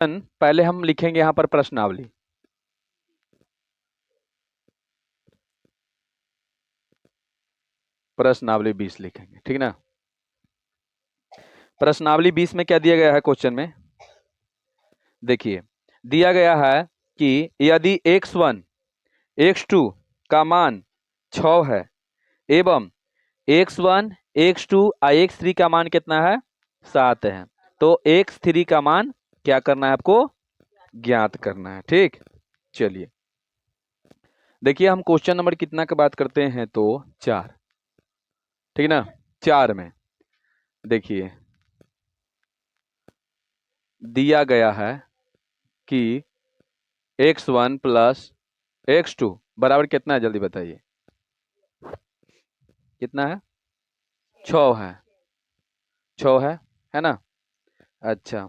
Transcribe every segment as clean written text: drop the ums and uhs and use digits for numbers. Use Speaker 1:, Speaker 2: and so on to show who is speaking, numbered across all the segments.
Speaker 1: पहले हम लिखेंगे यहाँ पर प्रश्नावली। प्रश्नावली 20 लिखेंगे, ठीक ना। प्रश्नावली 20 में क्या दिया गया है क्वेश्चन में, देखिए दिया गया है कि यदि x1 x2 का मान 6 है एवं x1 x2 और x3 का मान कितना है 7 है, तो x3 का मान क्या करना है आपको, ज्ञात करना है। ठीक, चलिए देखिए हम क्वेश्चन नंबर कितना की बात करते हैं, तो 4, ठीक ना। 4 में देखिए दिया गया है कि x1 प्लस x2 बराबर कितना है, जल्दी बताइए कितना है, 6 है, 6 है ना। अच्छा,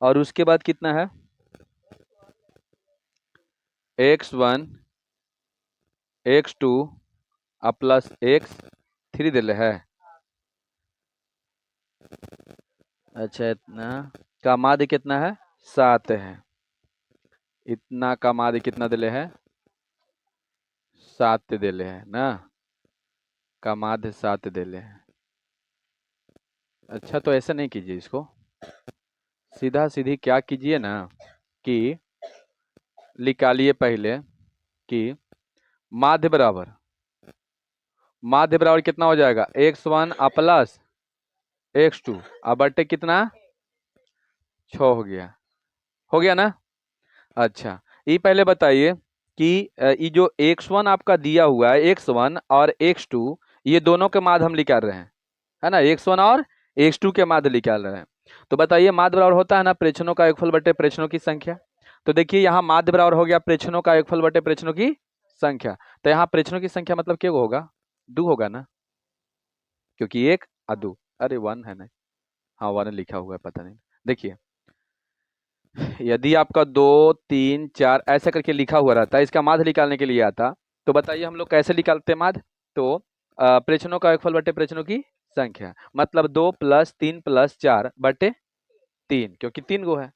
Speaker 1: और उसके बाद कितना है, x1 x2 प्लस x3 दिले है। अच्छा, इतना का माध्य कितना है, 7 है, इतना का माध्य कितना दिले है, 7 दिले है ना, का माध्य 7 दिले है। अच्छा, तो ऐसा नहीं कीजिए, इसको सीधा सीधी क्या कीजिए ना कि निकालिए पहले कि माध्य बराबर कितना हो जाएगा, x1 प्लस x2 अब बटे कितना 6 हो गया ना। अच्छा, ये पहले बताइए कि ये जो x1 आपका दिया हुआ है, x1 और x2 ये दोनों के माध्य हम निकाल रहे हैं, है ना, x1 और x2 के माध्य निकाल रहे हैं। तो बताइए माध्य बराबर होता है ना प्रेक्षणों का योगफल बटे प्रेक्षणों की संख्या। तो देखिए यहाँ माध्य बराबर हो गया प्रेक्षणों का योगफल बटे प्रेक्षणों की संख्या, तो यहाँ प्रेक्षणों की संख्या मतलब क्या होगा, 2 होगा ना, क्योंकि 1 और 2, अरे 1 है ना, हाँ 1 लिखा हुआ है, पता नहीं। देखिए यदि आपका 2 3 4 ऐसा करके लिखा हुआ रहता है, इसका माध्य निकालने के लिए आता, तो बताइए हम लोग कैसे निकालते हैं माध्य, तो प्रेक्षणों का योगफल बटे प्रेक्षणों की संख्या, मतलब 2 प्लस 3 प्लस 4 बटे 3, क्योंकि 3 गो है।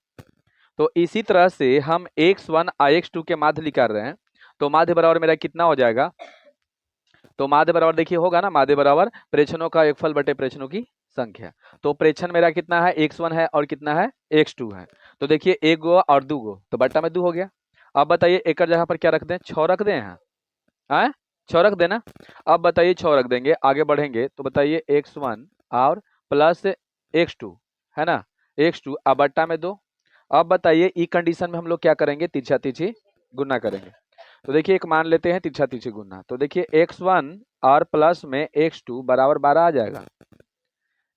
Speaker 1: तो इसी तरह से हम x1 और x2 के माध्य निकाल रहे हैं, तो माध्य बराबर मेरा कितना हो जाएगा, तो माध्य बराबर देखिए होगा ना, माध्य बराबर प्रेक्षणों का योगफल बटे प्रेक्षणों की संख्या। तो प्रेक्षण मेरा कितना है, x1 है और कितना है x2 है, तो देखिए 1 गो और 2 गो, तो बट्टा में 2 हो गया। अब बताइए एक जगह पर क्या रख दें, 6 रख दें, हैं 6 रख देना। अब बताइए 6 रख देंगे, आगे बढ़ेंगे तो बताइए x1 और प्लस x2, है ना, x2 अब बट्टा में 2। अब बताइए ई कंडीशन में हम लोग क्या करेंगे, तिरछा तिरछी गुना करेंगे। तो देखिए एक मान लेते हैं तिरछा तिरछी गुना, तो देखिए x1 और प्लस में x2 बराबर 12 आ जाएगा।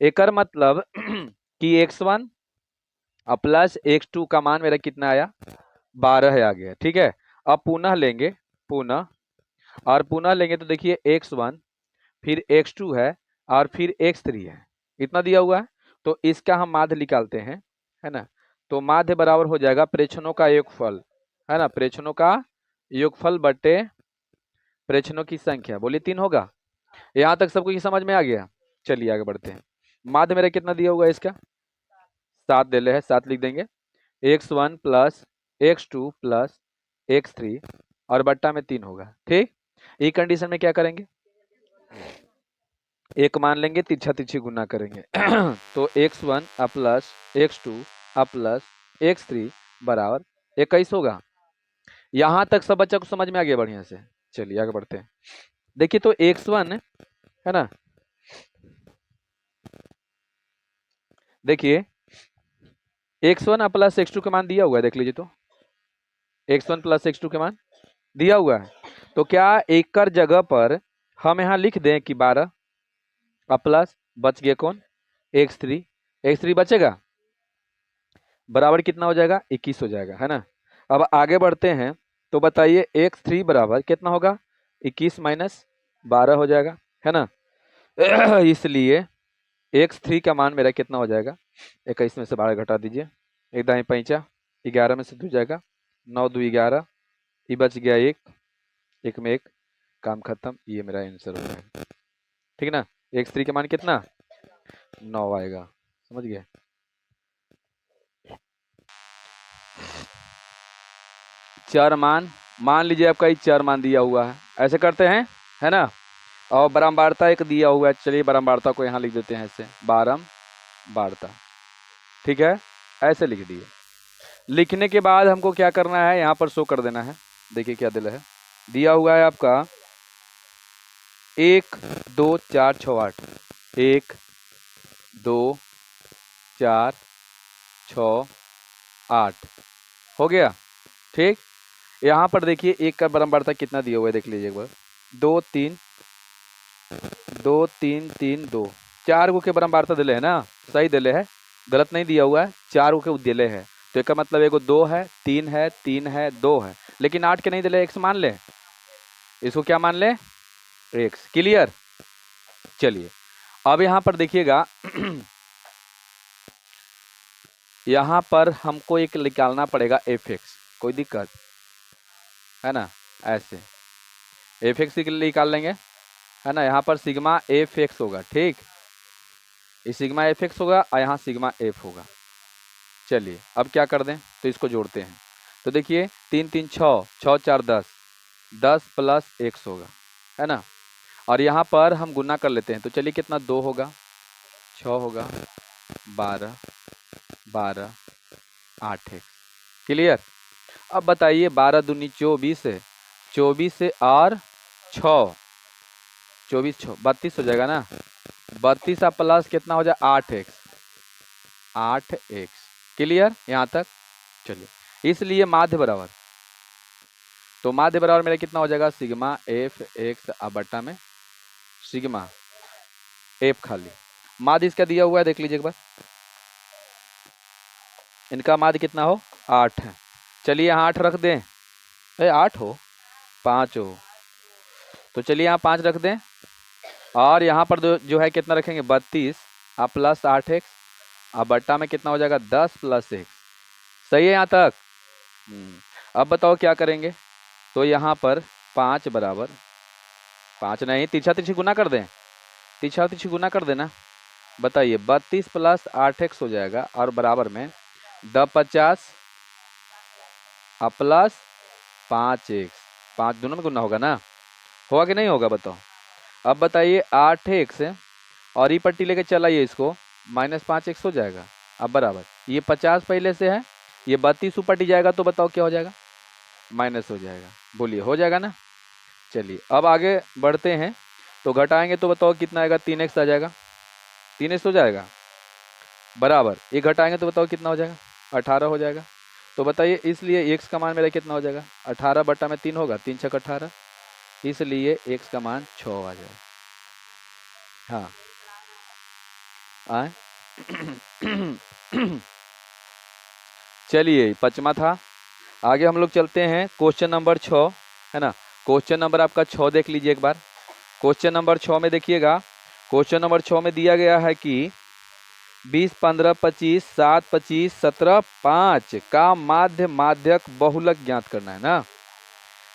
Speaker 1: एकर मतलब कि x1 और प्लस x2 का मान मेरा कितना आया, 12 आ गया। ठीक है, अब पुनः लेंगे, पुनः और पुनः लेंगे तो देखिए x1 फिर x2 है और फिर x3 है, इतना दिया हुआ है। तो इसका हम माध्य निकालते हैं, है ना, तो माध्य बराबर हो जाएगा प्रेक्षणों का योगफल, है ना, प्रेक्षणों का योगफल बटे प्रेक्षणों की संख्या, बोलिए 3 होगा। यहाँ तक सबको ये समझ में आ गया, चलिए आगे बढ़ते हैं। माध्य मेरा कितना दिया हुआ है, इसका 7 दे ले है, 7 लिख देंगे, x1 plus x2 plus x3 और बट्टा में 3 होगा। ठीक, ये कंडीशन में क्या करेंगे, एक मान लेंगे, तिरछा तिरछी गुना करेंगे तो x1 plus x2 plus x3 बराबर 21 होगा। यहां तक सब बच्चा को समझ में आ गया बढ़िया से, चलिए आगे बढ़ते हैं। देखिए तो x1 है ना, देखिए x1 प्लस x2 का मान दिया हुआ है, देख लीजिए तो x1 प्लस x2 के मान दिया हुआ है, तो क्या एक जगह पर हम यहाँ लिख दें कि 12 प्लस बच गया कौन, x3, x3 बचेगा, बराबर कितना हो जाएगा, 21 हो जाएगा, है ना। अब आगे बढ़ते हैं, तो बताइए x3 बराबर कितना होगा, 21 माइनस 12 हो जाएगा, है ना इसलिए x3 का मान मेरा कितना हो जाएगा, 21 में से 12 घटा दीजिए, एक दाएं पैंचा, 11 में से 2 जाएगा, 9 2 11, ये बच गया एक में एक, काम खत्म, ये मेरा आंसर हो जाएगा। ठीक ना, x3 का मान कितना 9 आएगा, समझ गए। चर मान लीजिए आपका ये चर मान दिया हुआ है, ऐसे करते हैं, है ना। और बारंबारता एक दिया हुआ है, चलिए बारंबारता को यहाँ लिख देते हैं ऐसे, बारंबारता, ठीक है, ऐसे लिख दिए। लिखने के बाद हमको क्या करना है, यहाँ पर शो कर देना है। देखिए क्या दिया हुआ है आपका 1 2 4 6 8, 1 2 4 6 8 हो गया, ठीक। यहाँ पर देखिए 1 का बारंबारता कितना दिया हुआ है, देख लीजिए एक बार, 2 3 2 3 3 2, 4 गो के बारंबारता दिले है ना, सही दिले है, गलत नहीं दिया हुआ है, 4 गो के दिले है, तो इसका मतलब एगो 2 है, 3 है, 3 है, 2 है, लेकिन 8 के नहीं दिले, x मान ले, इसको क्या मान ले, x, क्लियर। चलिए अब यहाँ पर देखिएगा यहाँ पर हमको एक निकालना पड़ेगा fx, कोई दिक्कत है ना, ऐसे fx निकाल लेंगे, है ना। यहाँ पर सिग्मा fx होगा, ठीक, ये सिग्मा fx होगा और यहाँ सिग्मा f होगा। चलिए अब क्या कर दें, तो इसको जोड़ते हैं, तो देखिए 3 3 6 6 4 10, 10 प्लस x होगा, है ना। और यहाँ पर हम गुना कर लेते हैं, तो चलिए कितना, 2 होगा, 6 होगा, 12 12 8 है, क्लियर। अब बताइए 12 दूनी 24 है, 24 से और 6, 24 6 32 हो जाएगा ना, 32 प्लस कितना हो जाए 8x, 8x, क्लियर यहाँ तक। चलिए इसलिए माध्य बराबर, तो माध्य बराबर मेरा कितना हो जाएगा, सिग्मा एफ एक्स बट्टा में सिग्मा एफ खाली, माध्य इसका दिया हुआ है, देख लीजिए एक बार, इनका माध्य कितना हो, 8 है। चलिए यहाँ 8 रख दें, 8 हो 5 हो, तो चलिए यहाँ 5 रख दें, और यहाँ पर जो है कितना रखेंगे, 32 प्लस 8x, अब बट्टा में कितना हो जाएगा, 10 प्लस x, सही है यहाँ तक। अब बताओ क्या करेंगे, तो यहाँ पर 5 बराबर, 5 नहीं, तिरछा तिरछी गुना कर दें, तिरछा तिरछी गुना कर देना, बताइए 32 प्लस 8x हो जाएगा, और बराबर में 10 प्लस 5x, 5 दोनों में गुना होगा ना, होगा कि नहीं होगा बताओ। अब बताइए 8x और ये पट्टी लेके चलाइए इसको, -5x हो जाएगा, अब बराबर ये 50 पहले से है, ये 32 ऊपर जाएगा, तो बताओ क्या हो जाएगा, माइनस हो जाएगा, बोलिए हो जाएगा ना। चलिए अब आगे बढ़ते हैं, तो घटाएंगे तो बताओ कितना आएगा, 3x आ जाएगा, 3x हो जाएगा, बराबर ये घटाएंगे तो बताओ कितना हो जाएगा, 18 हो जाएगा। तो बताइए इसलिए x का मान मेरा कितना हो जाएगा, 18 बटा में 3 होगा, 3 6 18, इसलिए x का मान 6 आ जाएगा। हाँ आए चलिए 5वां था, आगे हम लोग चलते हैं क्वेश्चन नंबर 6, है ना। क्वेश्चन नंबर आपका 6 देख लीजिए एक बार, क्वेश्चन नंबर 6 में देखिएगा, क्वेश्चन नंबर 6 में दिया गया है कि 20 15 25 7 25 17 5 का माध्य माध्यक बहुलक ज्ञात करना है ना।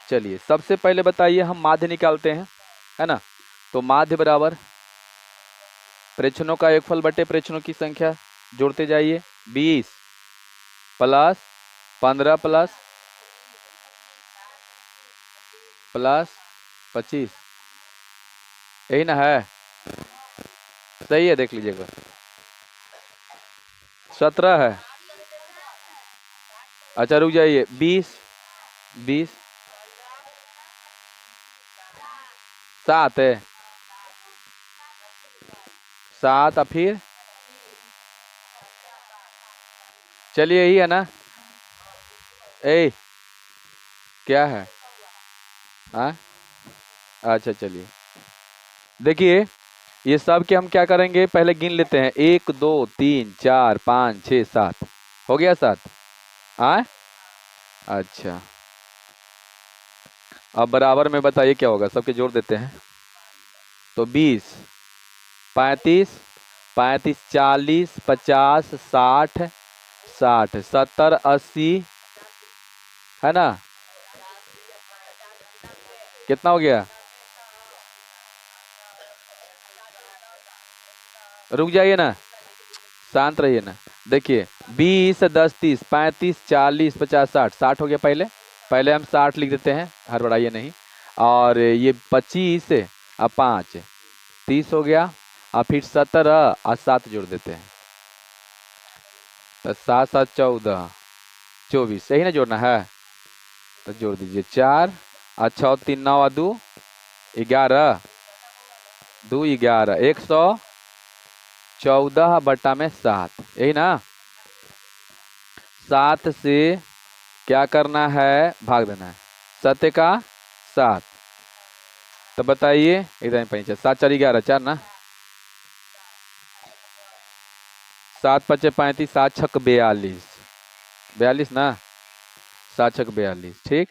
Speaker 1: चलिए सबसे पहले बताइए हम माध्य निकालते हैं, है ना। तो माध्य बराबर प्रेक्षणों का योगफल बटे प्रेक्षणों की संख्या, जोड़ते जाइए, 20 प्लस 15 प्लस 25, यही ना है, सही है, देख लीजिएगा, 17 है, अच्छा रुक जाइए, 20 7 है, 7 फिर चलिए यही है ना, ए क्या है, हाँ अच्छा चलिए देखिए, ये सब के हम क्या करेंगे, पहले गिन लेते हैं, 1 2 3 4 5 6 7, हो गया 7, हाँ अच्छा। अब बराबर में बताइए क्या होगा, सबके जोड़ देते हैं, तो 20 35 35 40 50 60 60 70 80, है ना, कितना हो गया, रुक जाइए ना, शांत रहिए ना, देखिए 20 10 30 35 40 50 60, 60 हो गया पहले, पहले हम 60 लिख देते हैं, हड़बड़ाइए नहीं। और ये 25 और 5 30 हो गया, और फिर 17 और 7 जोड़ देते हैं, तो 7 7 14 24, सही ना जोड़ना है? तो जोड़ दीजिए 4 और 6 3 9 और 2 11, 2 11, 114 बटा में 7, यही ना? 7 से क्या करना है? भाग देना है। 7 का 7, तो बताइए इधर 5 7 4 11 4 ना, 7 5 35, 7 6 42, 42 ना, 7 6 42, ठीक।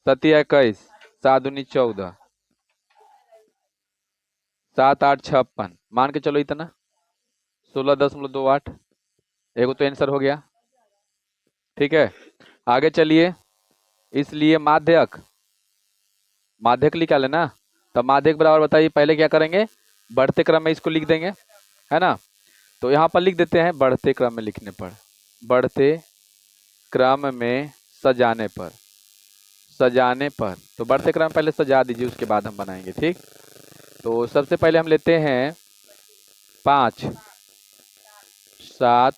Speaker 1: 7 21, 7 19 14, 7 8 56, मान के चलो इतना, 16.28, एगो तो आंसर हो गया, ठीक है। आगे चलिए, इसलिए माध्यक निकाले ना, तो माध्यक बराबर बताइए, पहले क्या करेंगे? बढ़ते क्रम में इसको लिख देंगे, है ना? तो यहाँ पर लिख देते हैं बढ़ते क्रम में लिखने पर, बढ़ते क्रम में सजाने पर, तो बढ़ते क्रम पहले सजा दीजिए, उसके बाद हम बनाएंगे, ठीक। तो सबसे पहले हम लेते हैं 5 7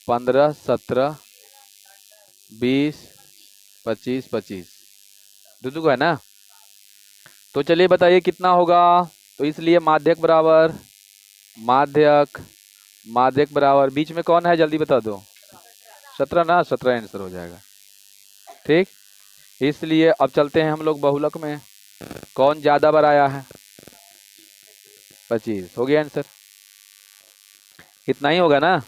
Speaker 1: 15 17 20 25 25, दो है ना? तो चलिए बताइए कितना होगा। तो इसलिए माध्यक बराबर माध्यक बराबर, बीच में कौन है जल्दी बता दो? 17 ना, 17 आंसर हो जाएगा, ठीक। इसलिए अब चलते हैं हम लोग बहुलक में, कौन ज्यादा बार आया है? 25 हो गया आंसर, इतना ही होगा ना?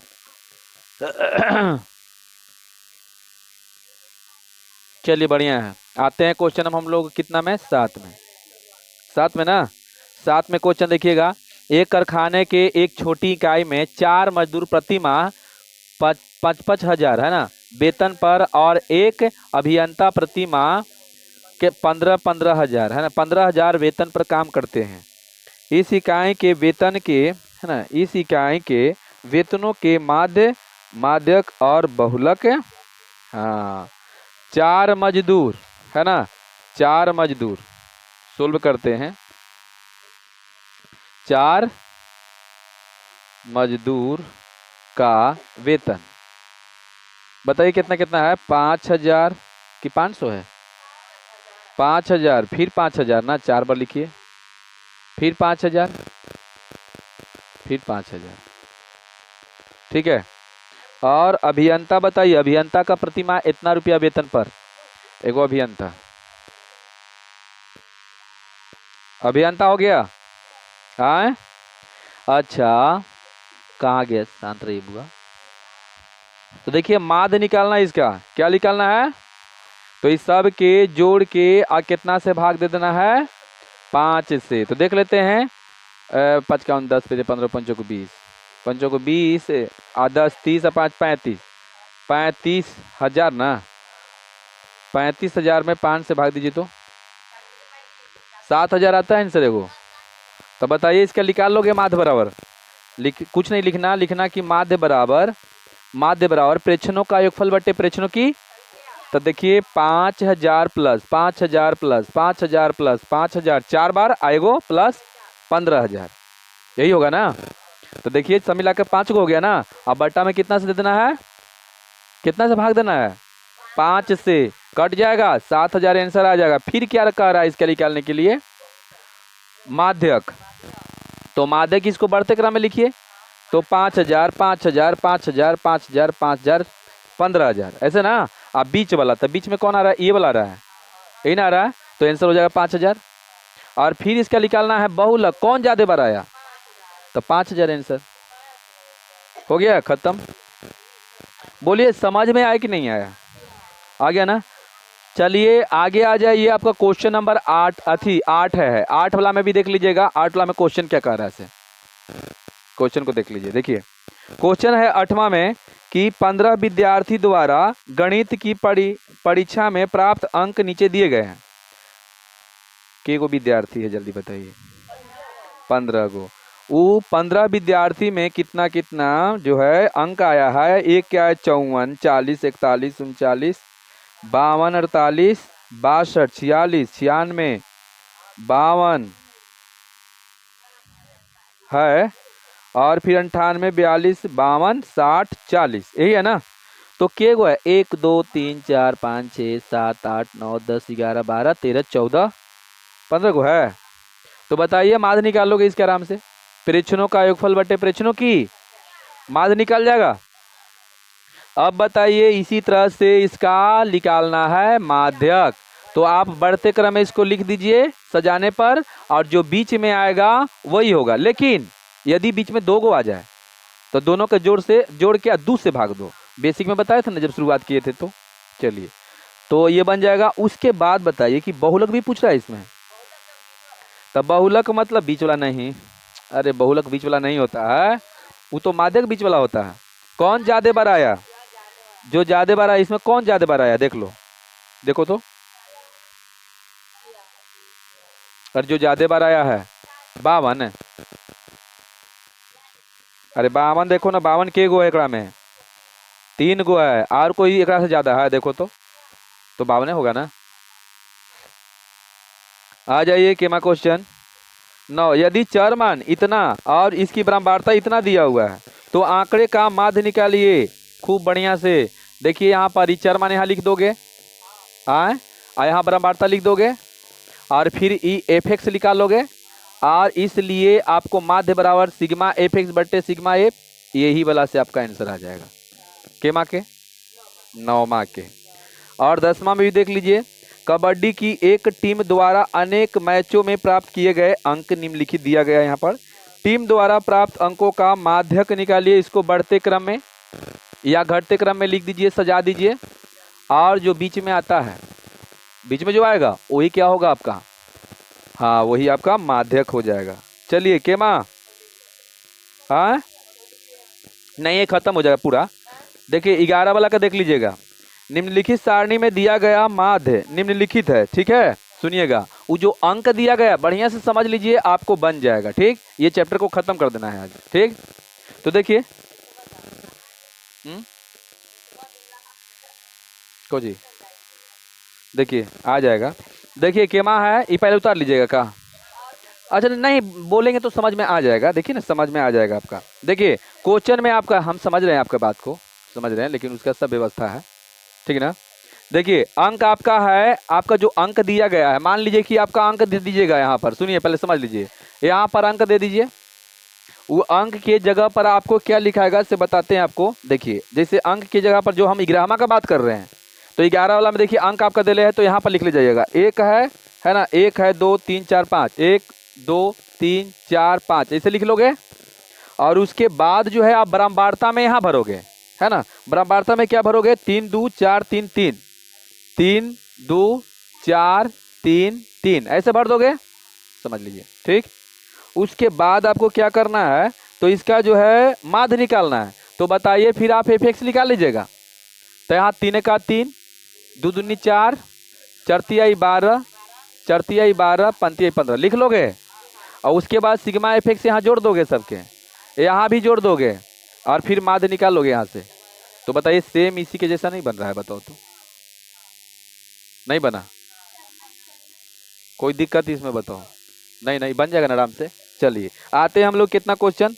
Speaker 1: चलिए बढ़िया है। आते हैं क्वेश्चन हम लोग कितना में? 7 में, 7 में ना। 7 में क्वेश्चन देखिएगा, एक कारखाने के एक छोटी इकाई में 4 मजदूर प्रति माह 55,000 है ना वेतन पर, और एक अभियंता प्रति माह के 15,000 है ना 15,000 वेतन पर काम करते हैं। इस इकाई के वेतन के, है ना, इस इकाई के वेतनों के माध्यक और बहुलक, हाँ, 4 मजदूर है ना, 4 मजदूर सोल्व करते हैं। 4 मजदूर का वेतन बताइए कितना कितना है? 5,000 कि 500 है? 5,000, फिर 5,000 ना, 4 बार लिखिए, फिर 5,000, फिर 5,000, ठीक है। और अभियंता बताइए, अभियंता का प्रति माह इतना रुपया वेतन पर, एगो अभियंता हो गया। हाँ, अच्छा, कहाँ गया? शांत रहिए बुआ। तो देखिए माध्य निकालना है, इसका क्या निकालना है? तो इस सब के जोड़ के कितना से भाग दे देना है? 5 से। तो देख लेते हैं, 5 का 10 पे 15 5 को 20, 5 को 20 और 10 30 और 5 35, 35,000 ना, 35,000 में 5 से भाग दीजिए तो 7,000 आता है आंसर एगो। तो बताइए इसका निकाल लोगे माध्य बराबर, कुछ नहीं लिखना, लिखना कि माध्य बराबर प्रेक्षणों का योगफल बटे प्रेक्षणों की। तो देखिए 5,000 प्लस 5,000 प्लस 5,000 प्लस 5,000, 4 बार आएगो प्लस 15,000, यही होगा ना। तो देखिए सब मिला के 5 को हो गया ना। अब बट्टा में कितना से दे देना है? कितना से भाग देना है? 5 से, कट जाएगा 7,000 आंसर आ जाएगा। फिर क्या कह रहा है इसके निकालने के लिए? माध्यक। तो माध्यक इसको बढ़ते क्रम में लिखिए, तो 5,000 5,000 5,000 5,000 5,000 15,000, ऐसे ना। अब बीच वाला, तो बीच में कौन आ रहा है? ये वाला आ रहा है, यही ना आ रहा है, तो आंसर हो जाएगा 5,000। और फिर इसका निकालना है बहुलक, कौन ज्यादा बार आया? तो 5,000 आंसर हो गया, खत्म। बोलिए समझ में आया कि नहीं आया? आ गया ना। चलिए आगे आ जाइए, आपका क्वेश्चन नंबर 8 है। 8 वाला में भी देख लीजिएगा, 8 वाला में क्वेश्चन क्या कह रहा है, क्वेश्चन को देख लीजिए। देखिए क्वेश्चन है 8वां में कि 15 विद्यार्थी द्वारा गणित की परीक्षा में प्राप्त अंक नीचे दिए गए हैं। के गो विद्यार्थी है जल्दी बताइए? 15 गो। वो 15 विद्यार्थी में कितना कितना जो है अंक आया है। एक क्या है 54, 40, 41, 39, 52, 48, 62, 46, 96, 52 है, और फिर 98, 42, 52, 60, 40, यही है ना। तो के गो है 1 2 3 4 5 6 7 8 9 10 11 12 13 14 15 को है। तो बताइए माध्य निकालोगे इसके आराम से, प्रेक्षणों का योगफल बटे प्रेक्षणों की माध्य निकल जाएगा। अब बताइए इसी तरह से इसका निकालना है माध्यक। तो आप बढ़ते क्रम में इसको लिख दीजिए सजाने पर, और जो बीच में आएगा वही होगा। लेकिन यदि बीच में 2 गो आ जाए तो दोनों के जोड़ के 2 से भाग दो। बेसिक में बताया था ना जब शुरुआत किए थे। तो चलिए, तो ये बन जाएगा। उसके बाद बताइए कि बहुलक भी पूछ रहा है इसमें। तब बहुलक मतलब बीच वाला नहीं, अरे बहुलक बीच वाला नहीं होता है, वो तो माध्यक बीच वाला होता है। कौन ज्यादा बार आया, जो ज्यादा बार आया इसमें कौन ज्यादा बार आया देख लो, देखो तो। और जो ज्यादा बार आया है 52 है। अरे 52 देखो ना, 52 के गो है एकड़ा में, 3 गो है, और कोई एकड़ा से ज्यादा है देखो तो 52 होगा ना। आ जाइए केमा क्वेश्चन 9। यदि चर मान इतना और इसकी बारंबारता इतना दिया हुआ है तो आंकड़े का माध्य निकालिए खूब बढ़िया से। देखिए यहाँ पर ई चर मान यहाँ लिख दोगे, यहाँ बारंबारता लिख दोगे, और फिर ई एफ एक्स निकालोगे, और इसलिए आपको माध्य बराबर सिग्मा एफ एक्स बटे सिग्मा एफ, यही वाला से आपका आंसर आ जाएगा। केमा के 9वां के। और 10वां में भी देख लीजिए, कबड्डी की एक टीम द्वारा अनेक मैचों में प्राप्त किए गए अंक निम्नलिखित दिया गया है। यहाँ पर टीम द्वारा प्राप्त अंकों का माध्यक निकालिए। इसको बढ़ते क्रम में या घटते क्रम में लिख दीजिए, सजा दीजिए, और जो बीच में आता है, बीच में जो आएगा वही क्या होगा आपका, हाँ वही आपका माध्यक हो जाएगा। चलिए केमा, हाँ नहीं ये खत्म हो जाएगा पूरा। देखिए 11 वाला का देख लीजिएगा, निम्नलिखित सारणी में दिया गया माध्य निम्नलिखित है। ठीक है, सुनिएगा, वो जो अंक दिया गया बढ़िया से समझ लीजिए, आपको बन जाएगा। ठीक, ये चैप्टर को खत्म कर देना है आज। ठीक, तो देखिए को जी, देखिए आ जाएगा। देखिए केमा है, ये पहले उतार लीजिएगा का। अच्छा नहीं बोलेंगे तो समझ में आ जाएगा, देखिए ना समझ में आ जाएगा आपका। देखिए क्वेश्चन में आपका, हम समझ रहे हैं आपका बात को समझ रहे हैं, लेकिन उसका सब व्यवस्था है। ठीक है ना। देखिए अंक आपका है, आपका जो अंक दिया गया है, मान लीजिए कि आपका अंक दे दीजिएगा यहाँ पर, सुनिए पहले समझ लीजिए, यहाँ पर अंक दे दीजिए। वो अंक के जगह पर आपको क्या लिखाएगा इससे बताते हैं आपको। देखिए जैसे अंक की जगह पर जो हम 11वां का बात कर रहे हैं, तो 11 वाला में देखिए अंक आपका दिले है, तो यहाँ पर लिख लीजिएगा 1 है ना, 1 है 2 3 4 5, 1 2 3 4 5 ऐसे लिख लोगे। और उसके बाद जो है आप बारंबारता में यहाँ भरोगे, है ना। बारंबारता में क्या भरोगे, 3 2 4 3 3, 3 2 4 3 3 ऐसे भर दोगे, समझ लीजिए। ठीक, उसके बाद आपको क्या करना है, तो इसका जो है माध्य निकालना है। तो बताइए फिर आप एफ एक्स निकाल लीजिएगा। तो यहाँ 3 का 3, 2 दूनी 4, 4 तिहाई 12, 4 तिहाई 12, 5 तिहाई 15 लिख लोगे। और उसके बाद सिग्मा एफ एक्स यहाँ जोड़ दोगे, सबके यहाँ भी जोड़ दोगे, और फिर माध्य निकाल लोगे यहाँ से। तो बताइए सेम इसी के जैसा नहीं बन रहा है, बताओ तो। नहीं बना, कोई दिक्कत इसमें बताओ। नहीं नहीं बन जाएगा ना आराम से। चलिए आते हैं हम लोग कितना क्वेश्चन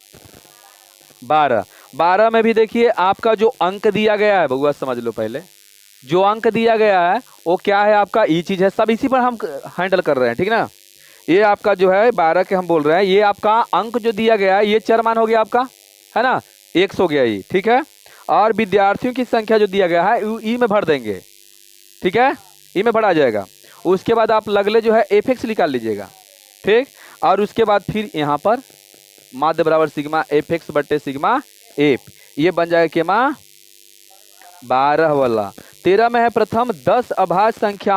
Speaker 1: 12 में भी देखिए आपका जो अंक दिया गया है, बउआ समझ लो पहले, जो अंक दिया गया है वो क्या है आपका, ये चीज है, सब इसी पर हम हैंडल कर रहे हैं। ठीक ना, ये आपका जो है 12 के हम बोल रहे हैं, ये आपका अंक जो दिया गया है ये चर मान हो गया आपका, है ना, 100 हो गया ये। ठीक है, और विद्यार्थियों की संख्या जो दिया गया है ई में भर देंगे। ठीक है, ई में भरा जाएगा। उसके बाद आप लगले जो है एफ एक्स निकाल लीजिएगा। ठीक, और उसके बाद फिर यहाँ पर माध्य बराबर सिग्मा एफ एक्स बटे सिग्मा एफ, ये बन जाएगा केमा 12 वाला। 13 में है प्रथम 10 अभाज्य संख्याओं